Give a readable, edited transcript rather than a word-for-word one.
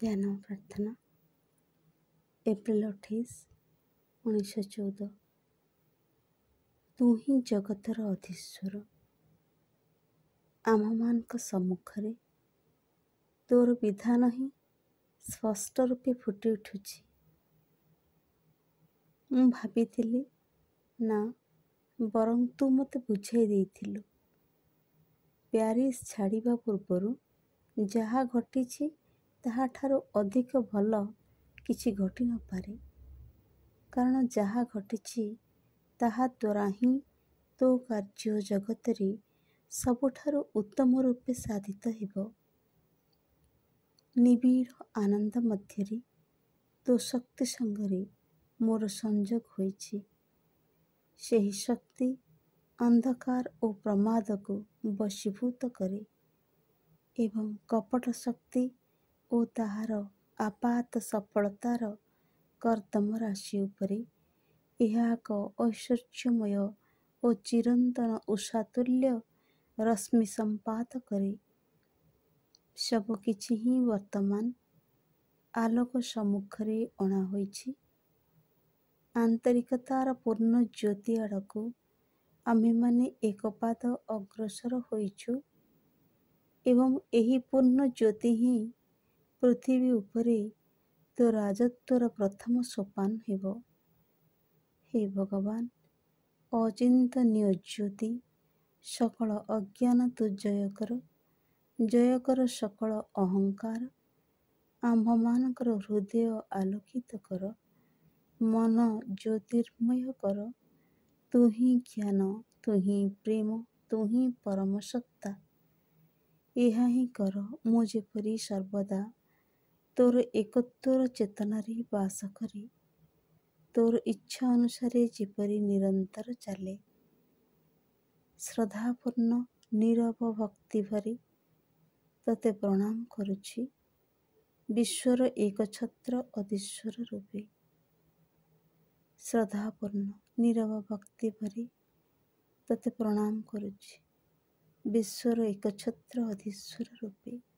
ଧ୍ୟାନ ପ୍ରାର୍ଥନା ଏପ୍ରିଲ 28, 1914। ତୁ ହିଁ ଜଗତର ଅଧୀଶ୍ୱର। ଆମମାନଙ୍କ ସମ୍ମୁଖରେ ତୋର ବିଧାନ ହିଁ ସ୍ପଷ୍ଟ ରୂପେ ଫୁଟି ଉଠୁଛି। ମୁଁ ଭାବିଥିଲି ନା, ବରଂ ତୁ ମୋତେ ବୁଝାଇ ଦେଇଥିଲୁ। ପ୍ୟାରିସ୍ ଛାଡ଼ିବା ପୂର୍ବରୁ ଯାହା ଘଟିଛି ତାହାଠାରୁ ଅଧିକ ଭଲ କିଛି ଘଟି ନପାରେ, କାରଣ ଯାହା ଘଟିଛି ତାହା ଦ୍ୱାରା ହିଁ ତୋ କାର୍ଯ୍ୟ ଜଗତରେ ସବୁଠାରୁ ଉତ୍ତମ ରୂପେ ସାଧିତ ହେବ। ନିବିଡ଼ ଆନନ୍ଦ ମଧ୍ୟରେ ତୋ ଶକ୍ତି ସଙ୍ଗରେ ମୋର ସଂଯୋଗ ହୋଇଛି। ସେହି ଶକ୍ତି ଅନ୍ଧକାର ଓ ପ୍ରମାଦକୁ ବଶୀଭୂତ କରେ ଏବଂ କପଟ ଶକ୍ତି ଓ ତାହାର ଆପାତ ସଫଳତାର କର୍ଦ୍ଦମ ରାଶି ଉପରେ ଏହା ଏକ ଐଶ୍ୱର୍ଯ୍ୟମୟ ଓ ଚିରନ୍ତନ ଉଷାତୁଲ୍ୟ ରଶ୍ମି ସମ୍ପାତ କରେ। ସବୁ କିଛି ହିଁ ବର୍ତ୍ତମାନ ଆଲୋକ ସମ୍ମୁଖରେ ଅଣା ହୋଇଛି। ଆନ୍ତରିକତାର ପୂର୍ଣ୍ଣ ଜ୍ୟୋତି ଆଡ଼କୁ ଆମ୍ଭେମାନେ ଏକ ପାଦ ଅଗ୍ରସର ହୋଇଛୁ ଏବଂ ଏହି ପୂର୍ଣ୍ଣ ଜ୍ୟୋତି ହିଁ ପୃଥିବୀ ଉପରେ ତୋ ରାଜତ୍ୱର ପ୍ରଥମ ସୋପାନ ହେବ। ହେ ଭଗବାନ, ଅଚିନ୍ତନୀୟ ଜ୍ୟୋତି, ସକଳ ଅଜ୍ଞାନ ତୁ ଜୟ କର, ଜୟ କର ସକଳ ଅହଙ୍କାର। ଆମ୍ଭମାନଙ୍କର ହୃଦୟ ଆଲୋକିତ କର, ମନ ଜ୍ୟୋତିର୍ମୟ କର। ତୁ ହିଁ ଜ୍ଞାନ, ତୁ ହିଁ ପ୍ରେମ, ତୁ ହିଁ ପରମ ସତ୍ତା। ଏହା ହିଁ କର, ମୁଁ ଯେପରି ସର୍ବଦା ତୋର ଏକତ୍ୱର ଚେତନାରେ ବାସ କରେ, ତୋର ଇଚ୍ଛା ଅନୁସାରେ ଯେପରି ନିରନ୍ତର ଚାଲେ। ଶ୍ରଦ୍ଧାପୂର୍ଣ୍ଣ ନୀରବ ଭକ୍ତି ଭରି ତୋତେ ପ୍ରଣାମ କରୁଛି, ବିଶ୍ୱର ଏକଛତ୍ର ଅଧୀଶ୍ୱର ରୂପେ। ଶ୍ରଦ୍ଧାପୂର୍ଣ୍ଣ ନୀରବ ଭକ୍ତି ଭରି ତୋତେ ପ୍ରଣାମ କରୁଛି, ବିଶ୍ୱର ଏକଛତ୍ର ଅଧୀଶ୍ୱର ରୂପେ।